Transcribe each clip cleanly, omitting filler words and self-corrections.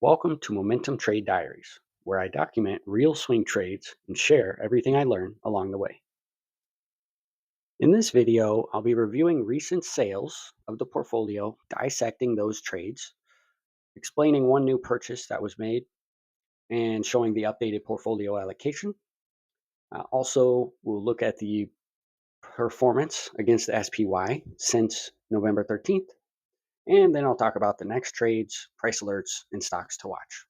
Welcome to Momentum Trade Diaries, where I document real swing trades and share everything I learn along the way. In this video, I'll be reviewing recent sales of the portfolio, dissecting those trades, explaining one new purchase that was made, and showing the updated portfolio allocation. Also, we'll look at the performance against the SPY since November 13th, and then I'll talk about the next trades, price alerts, and stocks to watch.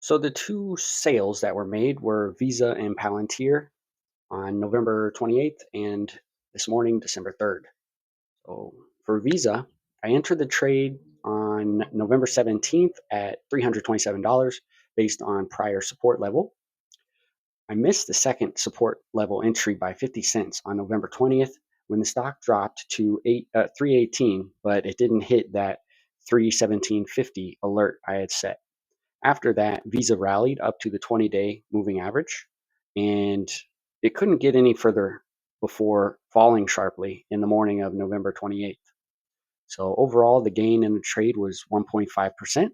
So the two sales that were made were Visa and Palantir on November 28th and this morning, December 3rd. So for Visa, I entered the trade on November 17th at $327 based on prior support level. I missed the second support level entry by 50 cents on November 20th when the stock dropped to 318, but it didn't hit that 317.50 alert I had set. After that, Visa rallied up to the 20-day moving average, and it couldn't get any further before falling sharply in the morning of November 28th. So overall, the gain in the trade was 1.5%.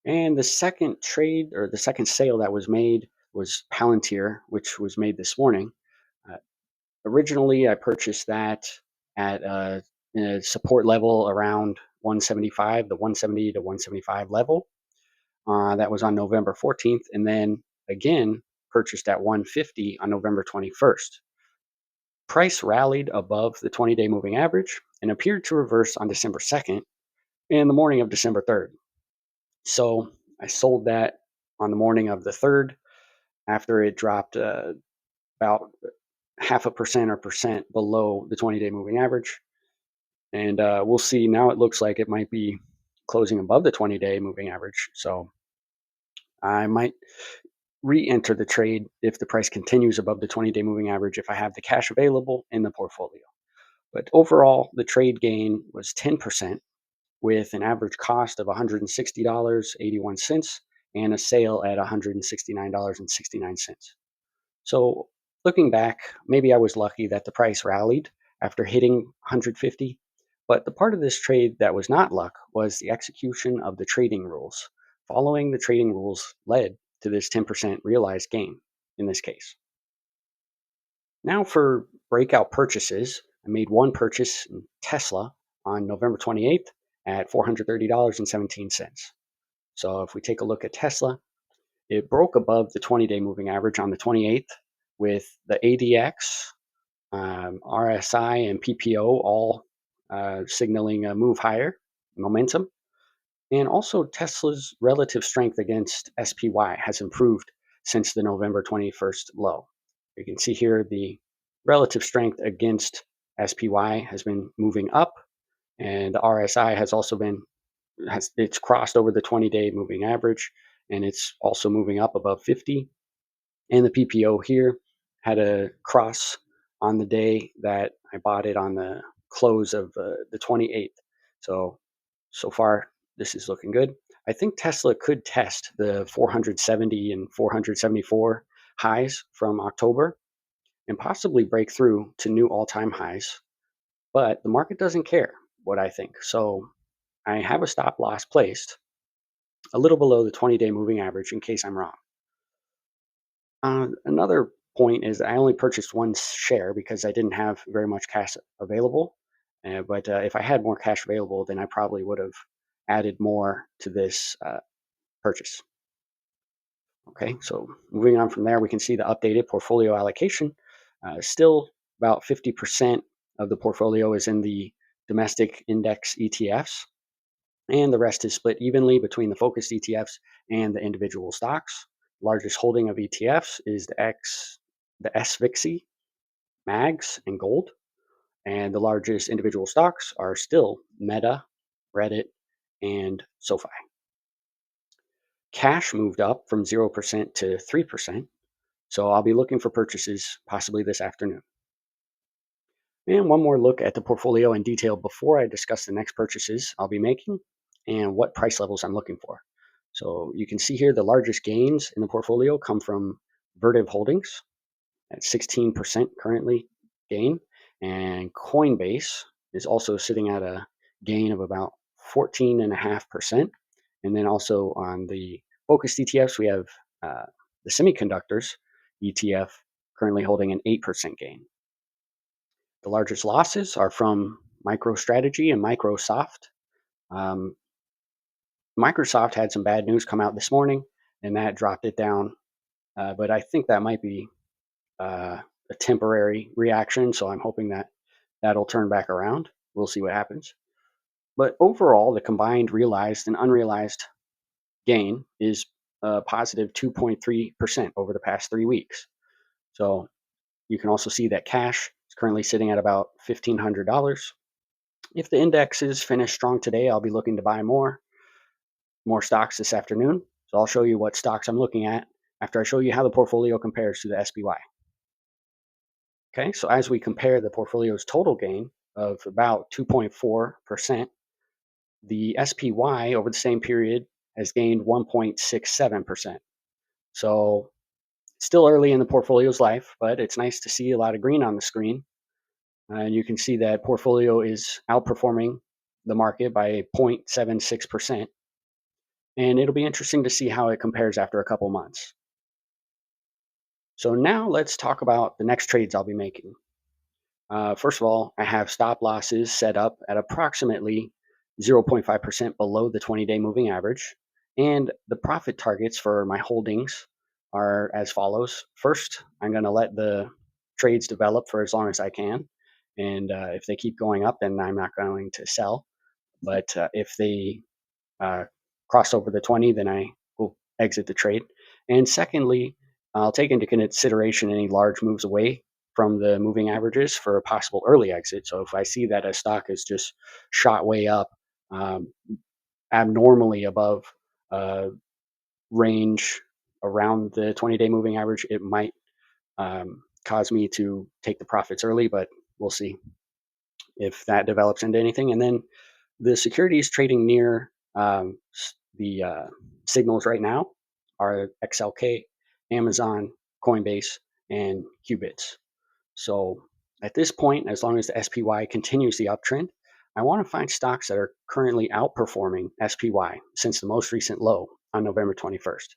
And the second trade or the second sale that was made was Palantir, which was made this morning. Uh, Originally, I purchased that at a support level around 175, the 170 to 175 level. That was on November 14th, and then again purchased at 150 on November 21st. Price rallied above the 20-day moving average and appeared to reverse on December 2nd and the morning of December 3rd. So I sold that on the morning of the 3rd after it dropped about half a percent or percent below the 20-day moving average. And we'll see now it looks like it might be closing above the 20-day moving average. So I might re-enter the trade if the price continues above the 20-day moving average if I have the cash available in the portfolio. But overall, the trade gain was 10% with an average cost of $160.81 and a sale at $169.69. So looking back, maybe I was lucky that the price rallied after hitting 150, but the part of this trade that was not luck was the execution of the trading rules. Following the trading rules led to this 10% realized gain in this case. Now for breakout purchases, I made one purchase in Tesla on November 28th at $430.17. So if we take a look at Tesla, it broke above the 20-day moving average on the 28th with the ADX, RSI, and PPO all signaling a move higher momentum. And also, Tesla's relative strength against SPY has improved since the November 21st low. You can see here the relative strength against SPY has been moving up, and the RSI has also been it's crossed over the 20-day moving average, and it's also moving up above 50. And the PPO here had a cross on the day that I bought it on the close of the 28th. So far, this is looking good. I think Tesla could test the 470 and 474 highs from October and possibly break through to new all-time highs. But the market doesn't care what I think. So I have a stop loss placed a little below the 20-day moving average in case I'm wrong. Another point is I only purchased one share because I didn't have very much cash available. But if I had more cash available, then I probably would have added more to this purchase. Okay, so moving on from there, we can see the updated portfolio allocation. Still about 50% of the portfolio is in the domestic index ETFs, and the rest is split evenly between the focused ETFs and the individual stocks. Largest holding of ETFs is the SVIXY, MAGS, and Gold. And the largest individual stocks are still Meta, Reddit, and SoFi. Cash moved up from 0% to 3%, so I'll be looking for purchases possibly this afternoon. And one more look at the portfolio in detail before I discuss the next purchases I'll be making and what price levels I'm looking for. So you can see here the largest gains in the portfolio come from Vertiv Holdings at 16% currently gain, and Coinbase is also sitting at a gain of about 14.5%. And then also on the focused ETFs, we have the semiconductors ETF currently holding an 8% gain. The largest losses are from MicroStrategy and Microsoft. Um, Microsoft had some bad news come out this morning, and that dropped it down. But I think that might be a temporary reaction, so I'm hoping that that'll turn back around. We'll see what happens. But overall, the combined realized and unrealized gain is a positive 2.3% over the past 3 weeks. So you can also see that cash is currently sitting at about $1,500. If the indexes finish strong today, I'll be looking to buy more stocks this afternoon. So I'll show you what stocks I'm looking at after I show you how the portfolio compares to the SPY. Okay, so as we compare the portfolio's total gain of about 2.4%, the SPY over the same period has gained 1.67%. So it's still early in the portfolio's life, but it's nice to see a lot of green on the screen. And you can see that portfolio is outperforming the market by 0.76%. And it'll be interesting to see how it compares after a couple months. So now let's talk about the next trades I'll be making. First of all, I have stop losses set up at approximately 0.5% below the 20-day moving average. And the profit targets for my holdings are as follows. First, I'm going to let the trades develop for as long as I can. And if they keep going up, then I'm not going to sell. But if they uh, cross over the 20, then I will exit the trade. And secondly, I'll take into consideration any large moves away from the moving averages for a possible early exit. So if I see that a stock is just shot way up, um, abnormally above range around the 20-day moving average, it might cause me to take the profits early, but we'll see if that develops into anything. And then the securities trading near the signals right now are XLK, Amazon, Coinbase, and Qubits. So at this point, as long as the SPY continues the uptrend, I want to find stocks that are currently outperforming SPY since the most recent low on November 21st.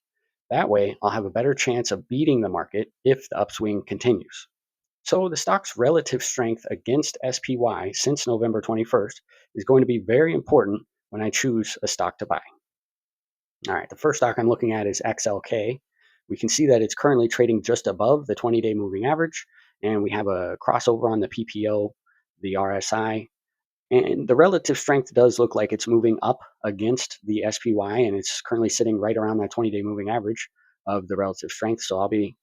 That way, I'll have a better chance of beating the market if the upswing continues. So the stock's relative strength against SPY since November 21st is going to be very important when I choose a stock to buy. All right, the first stock I'm looking at is XLK. We can see that it's currently trading just above the 20-day moving average, and we have a crossover on the PPO, the RSI, and the relative strength does look like it's moving up against the SPY, and it's currently sitting right around that 20-day moving average of the relative strength. So I'll be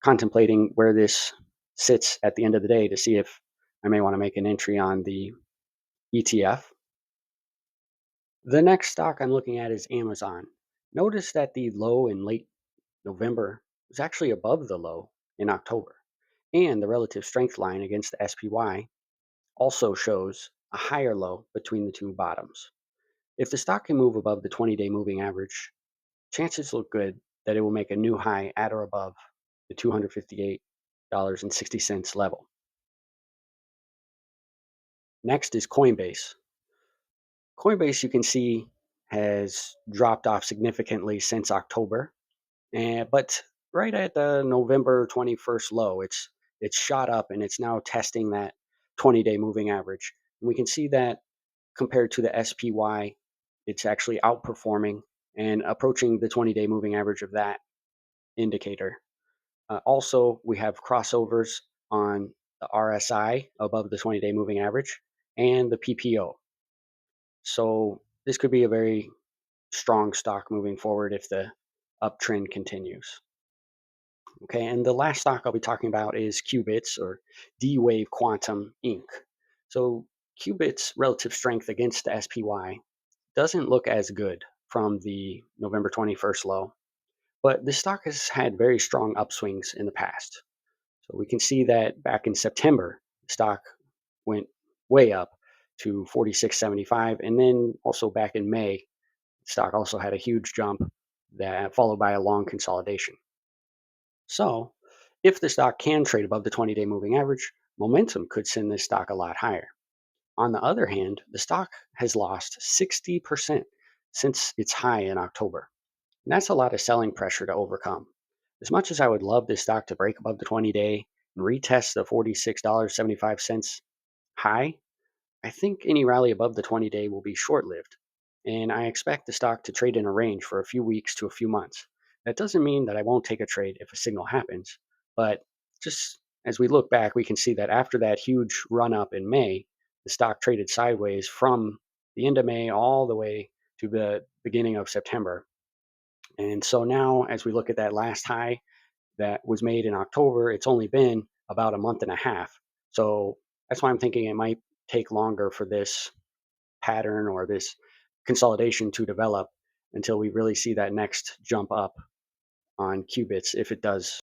contemplating where this sits at the end of the day to see if I may want to make an entry on the ETF. The next stock I'm looking at is Amazon. Notice that the low in late November was actually above the low in October, and the relative strength line against the SPY also shows a higher low between the two bottoms. If the stock can move above the 20-day moving average, chances look good that it will make a new high at or above the $258.60 level. Next is Coinbase. Coinbase, you can see, has dropped off significantly since October, but right at the November 21st low, it's shot up and it's now testing that 20-day moving average. And we can see that compared to the SPY, it's actually outperforming and approaching the 20-day moving average of that indicator. Also, we have crossovers on the RSI above the 20-day moving average and the PPO. So this could be a very strong stock moving forward if the uptrend continues. Okay, and the last stock I'll be talking about is Qubits or D-Wave Quantum Inc. So Qubits' relative strength against the SPY doesn't look as good from the November 21st low, but the stock has had very strong upswings in the past. So we can see that back in September, the stock went way up to 46.75, and then also back in May, the stock also had a huge jump that followed by a long consolidation. So, if the stock can trade above the 20-day moving average, momentum could send this stock a lot higher. On the other hand, the stock has lost 60% since its high in October. And that's a lot of selling pressure to overcome. As much as I would love this stock to break above the 20-day and retest the $46.75 high, I think any rally above the 20-day will be short lived. And I expect the stock to trade in a range for a few weeks to a few months. That doesn't mean that I won't take a trade if a signal happens, but just as we look back, we can see that after that huge run up in May, the stock traded sideways from the end of May all the way to the beginning of September. And so now, as we look at that last high that was made in October, it's only been about a month and a half. So that's why I'm thinking it might take longer for this pattern or this consolidation to develop until we really see that next jump up on qubits if it does.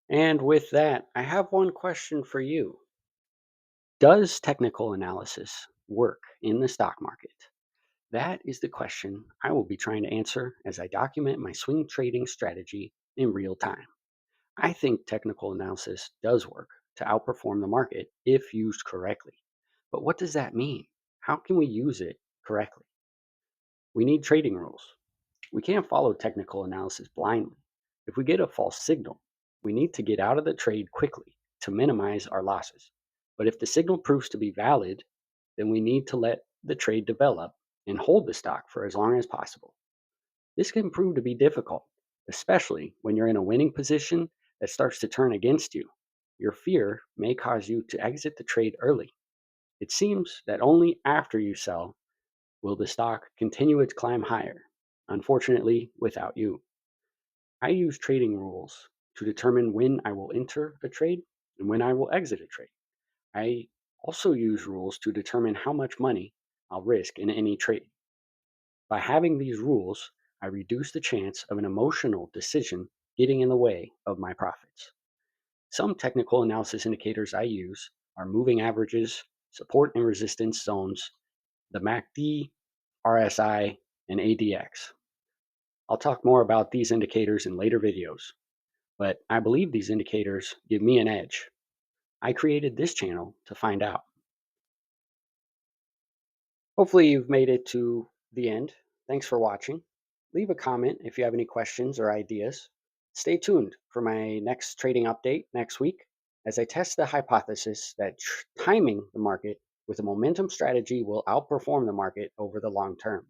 And with that, I have one question for you. Does technical analysis work in the stock market? That is the question I will be trying to answer as I document my swing trading strategy in real time. I think technical analysis does work to outperform the market if used correctly. But what does that mean? How can we use it correctly? We need trading rules. We can't follow technical analysis blindly. If we get a false signal, we need to get out of the trade quickly to minimize our losses. But if the signal proves to be valid, then we need to let the trade develop and hold the stock for as long as possible. This can prove to be difficult, especially when you're in a winning position that starts to turn against you. Your fear may cause you to exit the trade early. It seems that only after you sell will the stock continue its climb higher, unfortunately, without you. I use trading rules to determine when I will enter a trade and when I will exit a trade. I also use rules to determine how much money I'll risk in any trade. By having these rules, I reduce the chance of an emotional decision getting in the way of my profits. Some technical analysis indicators I use are moving averages, support and resistance zones, the MACD, RSI, and ADX. I'll talk more about these indicators in later videos, but I believe these indicators give me an edge. I created this channel to find out. Hopefully you've made it to the end. Thanks for watching. Leave a comment if you have any questions or ideas. Stay tuned for my next trading update next week as I test the hypothesis that timing the market with a momentum strategy will outperform the market over the long term.